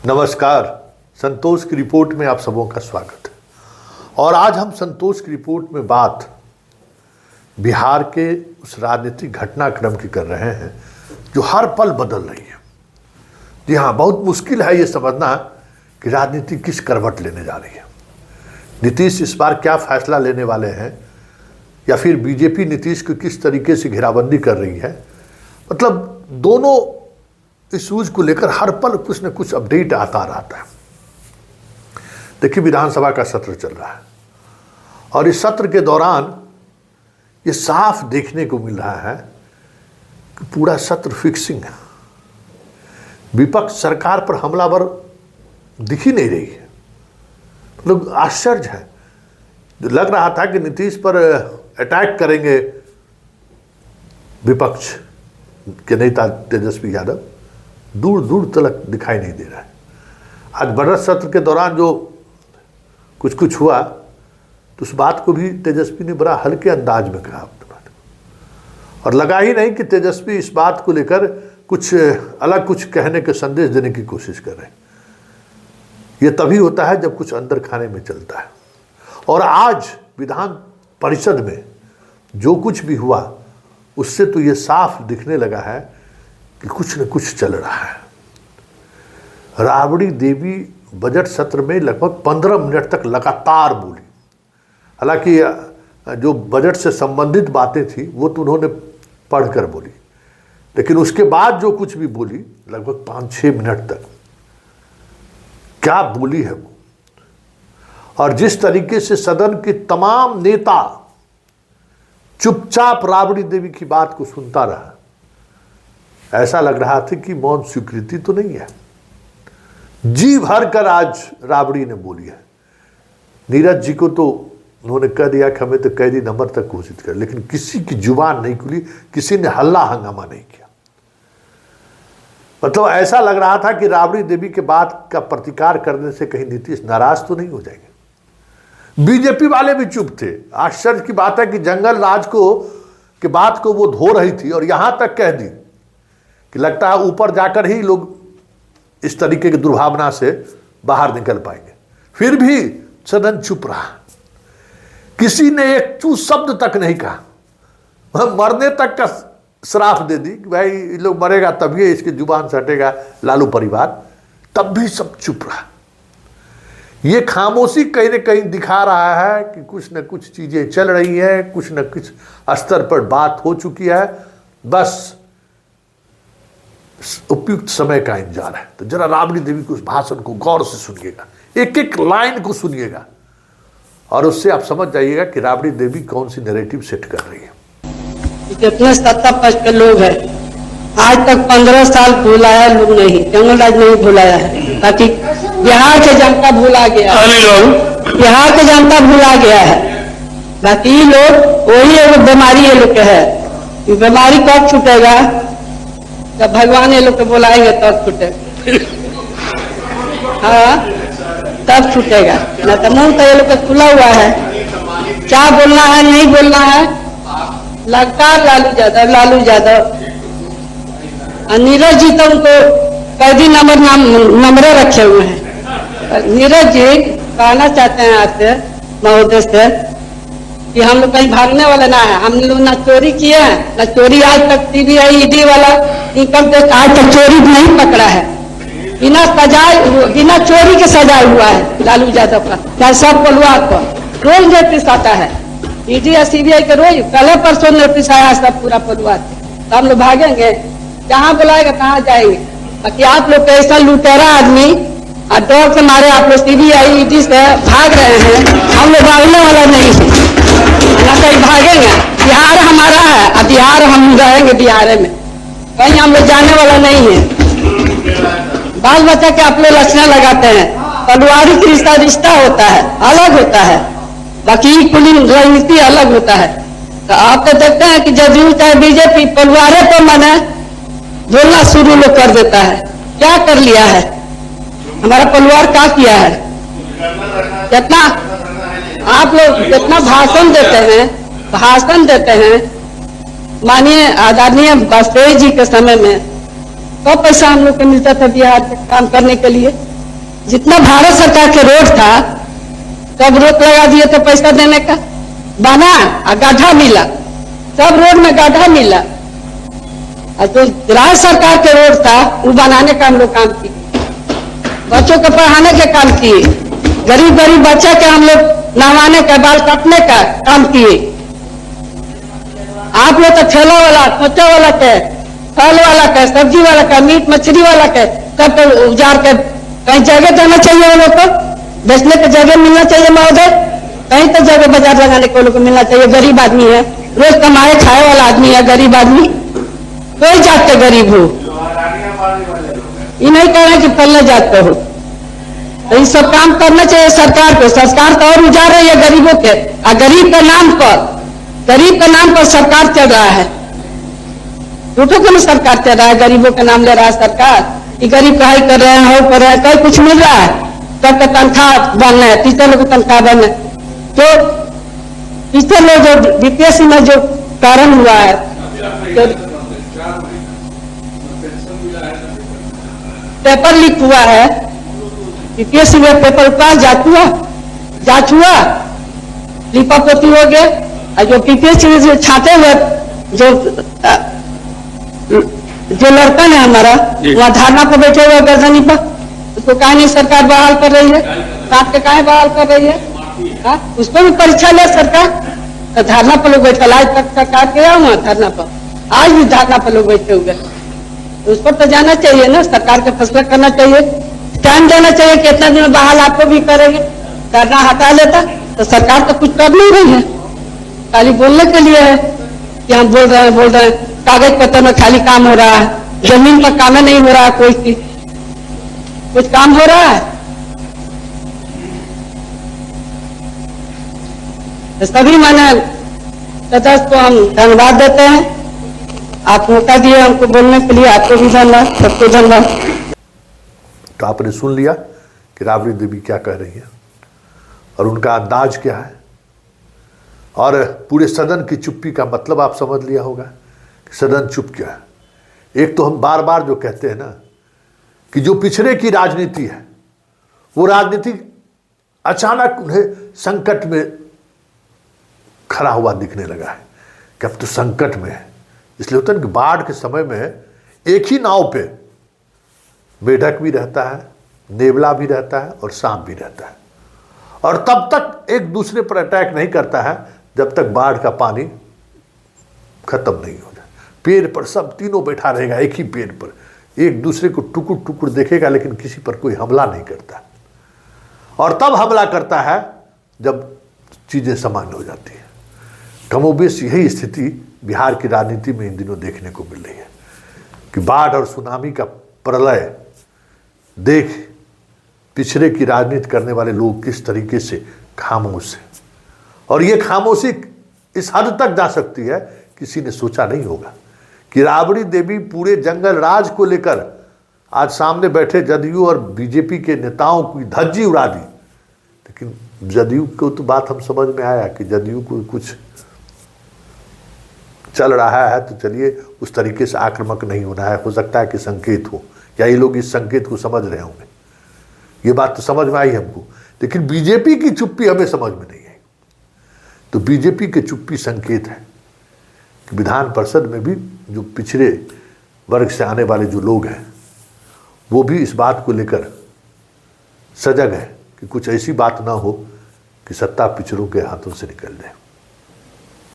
नमस्कार, संतोष की रिपोर्ट में आप सबों का स्वागत है। और आज हम संतोष की रिपोर्ट में बात बिहार के उस राजनीतिक घटनाक्रम की कर रहे हैं जो हर पल बदल रही है। जी हाँ, बहुत मुश्किल है ये समझना कि राजनीति किस करवट लेने जा रही है। नीतीश इस बार क्या फैसला लेने वाले हैं, या फिर बीजेपी नीतीश को किस तरीके से घेराबंदी कर रही है। मतलब दोनों इश्यूज को लेकर हर पल कुछ न कुछ अपडेट आता रहता है। देखिए, विधानसभा का सत्र चल रहा है और इस सत्र के दौरान ये साफ देखने को मिल रहा है कि पूरा सत्र फिक्सिंग है। विपक्ष सरकार पर हमलावर दिख ही नहीं रही है। लोग आश्चर्य है। लग रहा था कि नीतीश पर अटैक करेंगे विपक्ष के नेता तेजस्वी यादव, दूर दूर तक दिखाई नहीं दे रहा है। आज बजट सत्र के दौरान जो कुछ हुआ तो उस बात को भी तेजस्वी ने बड़ा हल्के अंदाज में कहा, और लगा ही नहीं कि तेजस्वी इस बात को लेकर कुछ अलग कुछ कहने के संदेश देने की कोशिश कर रहे हैं। ये तभी होता है जब कुछ अंदर खाने में चलता है। और आज विधान परिषद में जो कुछ भी हुआ उससे तो ये साफ दिखने लगा है कि कुछ न कुछ चल रहा है। राबड़ी देवी बजट सत्र में लगभग 15 मिनट तक लगातार बोली। हालांकि जो बजट से संबंधित बातें थी वो तो उन्होंने पढ़कर बोली, लेकिन उसके बाद जो कुछ भी बोली लगभग 5-6 मिनट तक क्या बोली है वो। और जिस तरीके से सदन के तमाम नेता चुपचाप राबड़ी देवी की बात को सुनता रहा, ऐसा लग रहा था कि मौन स्वीकृति तो नहीं है। जी भर कर आज राबड़ी ने बोली है। नीरज जी को तो उन्होंने कह दिया कि हमें तो कैदी नंबर तक घोषित कर, लेकिन किसी की जुबान नहीं खुली, किसी ने हल्ला हंगामा नहीं किया। मतलब ऐसा लग रहा था कि राबड़ी देवी के बात का प्रतिकार करने से कहीं नीतीश नाराज तो नहीं हो जाएंगे। बीजेपी वाले भी चुप थे। आश्चर्य की बात है कि जंगल राज के बात को वो धो रही थी और यहां तक कह दी कि लगता है ऊपर जाकर ही लोग इस तरीके की दुर्भावना से बाहर निकल पाएंगे। फिर भी सदन चुप रहा, किसी ने एक चू शब्द तक नहीं कहा। वह मरने तक का श्राप दे दी कि भाई ये लोग मरेगा तभी इसकी जुबान से हटेगा लालू परिवार, तब भी सब चुप रहा। ये खामोशी कहीं न कहीं दिखा रहा है कि कुछ न कुछ चीजें चल रही है, कुछ न कुछ स्तर पर बात हो चुकी है। बस उपयुक्त समय का इंतजार है। तो जरा राबड़ी देवी के उस भाषण को गौर से सुनिएगा, एक एक लाइन को सुनिएगा, और उससे आप समझ जाइएगा कि राबड़ी देवी कौन सी नैरेटिव सेट कर रही है। कितने सत्ता पक्ष के लोग हैं, आज तक 15 साल भुलाया लोग नहीं, जंगल राज नहीं भुलाया है, ताकि बिहार के जनता भुला गया है। बिहार के जनता भुला गया है। बाकी लोग वही एक बीमारी ये लोग के है। ये बीमारी कब छूटेगा? जब भगवान ये लोग को बुलाएंगे तब छूटेगा। हाँ, तब छूटेगा, न तो मुंह तो ये लोग का खुला हुआ है। क्या बोलना है नहीं बोलना है, लगातार लालू यादव और नीरज जी तो उनको कैदी नंबर रखे हुए हैं। नीरज जी कहना चाहते हैं आपसे, महोदय से, कि हम लोग कहीं भागने वाले ना है। हम लोग ना चोरी किए हैं, ना चोरी आज तक सीबीआई ईडी वाला इनकम टैक्स आज तक चोरी नहीं पकड़ा है। बिना सजाए, बिना चोरी के सजाए हुआ है लालू यादव का। क्या सब पलुआर पर रोज नोटिस आता है, ईडी या सीबीआई के रोज कल परसों नोटिस आया सब पूरा पलुआर। तो हम लोग भागेंगे? जहाँ बुलाएगा कहाँ जाएंगे? बाकी आप लोग कैसा लुटेरा आदमी और डर से मारे आप लोग सीबीआई ईडी से भाग रहे हैं। हम लोग भागने वाला नहीं है, ना कहीं भागेंगे। बिहार हमारा है और बिहार हम रहेंगे। बिहार में कहीं हम लोग जाने वाला नहीं है। बाल बच्चा के आप लोग लक्षण लगाते हैं, पारिवारिक रिश्ता होता है, अलग होता है, बाकी कुल राजनीति अलग होता है। तो आप तो देखते हैं कि जदयू चाहे बीजेपी परिवार पर मैंने बोलना शुरू लोग कर देता है। क्या कर लिया है हमारा परिवार, क्या किया है? कितना आप लोग कितना भाषण देते हैं। माननीय आदरणीय वाजपेयी जी के समय में कब पैसा हम लोग को मिलता था बिहार के काम करने के लिए? जितना भारत सरकार के रोड था सब रोक लगा दिए थे पैसा देने का, बना और गड्ढा मिला, सब रोड में गड्ढा मिला। और जो राज्य सरकार के रोड था वो बनाने का हम लोग काम किए, बच्चों को पढ़ाने के काम किए, गरीब गरीब बच्चा के हम लोग नहवाने का, बाल काटने का काम किए। आप लोग तो ठेला वाला, खोचा वाला के, फल वाला के, सब्जी वाला का, मीट मछली वाला के, सब उजाड़ के कहीं जगह देना चाहिए उन लोग को, बेचने की जगह मिलना चाहिए महोदय, कहीं तो जगह बाजार लगाने को लोग को मिलना चाहिए। गरीब आदमी है, रोज कमाए खाए वाला आदमी है, गरीब आदमी, कोई जात के गरीब हो, ये नहीं कह रहे कि फलने जात पे हो। तो ये सब काम करना चाहिए सरकार को। सरकार तो और उजाड़ रही है गरीबों के, और गरीब के नाम पर सरकार चल रहा है, झूठों के सरकार चल रहा है, गरीबों का नाम ले रहा है सरकार। ये गरीब पढ़ाई कर रहे हैं, हो कर रहे हैं, कहीं कुछ मिल रहा है, सबका तनख्वाह बन है, टीचर लोग की तनख्वाह बन है। तो टीचर लोग जो बीपीएससी में जो कारण हुआ है, तो पेपर लीक हुआ है, बीपीएससी में पेपर का जांच हुआ, लिपापोती हो गया। और जो बीपीएससी जो छाते हुए जो लड़का है हमारा, वहाँ धरना पर बैठे हुए गर्दनी पर, उसको काहे नहीं सरकार बहाल कर रही है, काट के काहे बहाल कर रही है, उसको भी परीक्षा ले सरकार। तो धरना पर लोग बैठे, आज तक सरकार गया हुआ धरना पर, आज भी धरना पर लोग बैठे हुए, तो उस पर तो जाना चाहिए ना, सरकार का फैसला करना चाहिए, टाइम देना चाहिए, कितना दिन बहाल आपको भी करेंगे। धरना हटा लेता तो सरकार तो कुछ कर नहीं रही है, खाली बोलने के लिए है कि हम बोल रहे हैं, कागज पत्र में खाली काम हो रहा है, जमीन पर काम नहीं हो रहा है, कोई चीज कुछ काम हो रहा है। तो सभी माने सदस्य को हम धन्यवाद देते हैं, आप मौका दिए हमको बोलने के लिए, आपको भी धन्यवाद, सबको धन्यवाद। तो आपने सुन लिया कि राबड़ी देवी क्या कह रही है और उनका अंदाज क्या है, और पूरे सदन की चुप्पी का मतलब आप समझ लिया होगा कि सदन चुप क्या है। एक तो हम बार बार जो कहते हैं ना कि जो पिछड़े की राजनीति है, वो राजनीति अचानक उन्हें संकट में खड़ा हुआ दिखने लगा है कि अब तो संकट में है। इसलिए होता है कि बाढ़ के समय में एक ही नाव पे मेढक भी रहता है, नेवला भी रहता है और सांप भी रहता है, और तब तक एक दूसरे पर अटैक नहीं करता है जब तक बाढ़ का पानी खत्म नहीं हो जाए। पेड़ पर सब तीनों बैठा रहेगा, एक ही पेड़ पर, एक दूसरे को टुकुर टुकुर देखेगा, लेकिन किसी पर कोई हमला नहीं करता, और तब हमला करता है जब चीजें सामान्य हो जाती है। कमोबेश यही स्थिति बिहार की राजनीति में इन दिनों देखने को मिल रही है कि बाढ़ और सुनामी का प्रलय देख पिछड़े की राजनीति करने वाले लोग किस तरीके से खामोश हैं, और ये खामोशी इस हद तक जा सकती है किसी ने सोचा नहीं होगा कि राबड़ी देवी पूरे जंगल राज को लेकर आज सामने बैठे जदयू और बीजेपी के नेताओं की धज्जी उड़ा दी। लेकिन जदयू को तो बात हम समझ में आया कि जदयू को कुछ चल रहा है, तो चलिए उस तरीके से आक्रामक नहीं होना है, हो सकता है कि संकेत हो, या ये लोग इस संकेत को समझ रहे होंगे, ये बात तो समझ में आई हमको। लेकिन बीजेपी की चुप्पी हमें समझ में नहीं आई। तो बीजेपी की चुप्पी संकेत है कि विधान परिषद में भी जो पिछड़े वर्ग से आने वाले जो लोग हैं वो भी इस बात को लेकर सजग है कि कुछ ऐसी बात ना हो कि सत्ता पिछड़ों के हाथों से निकल जाए।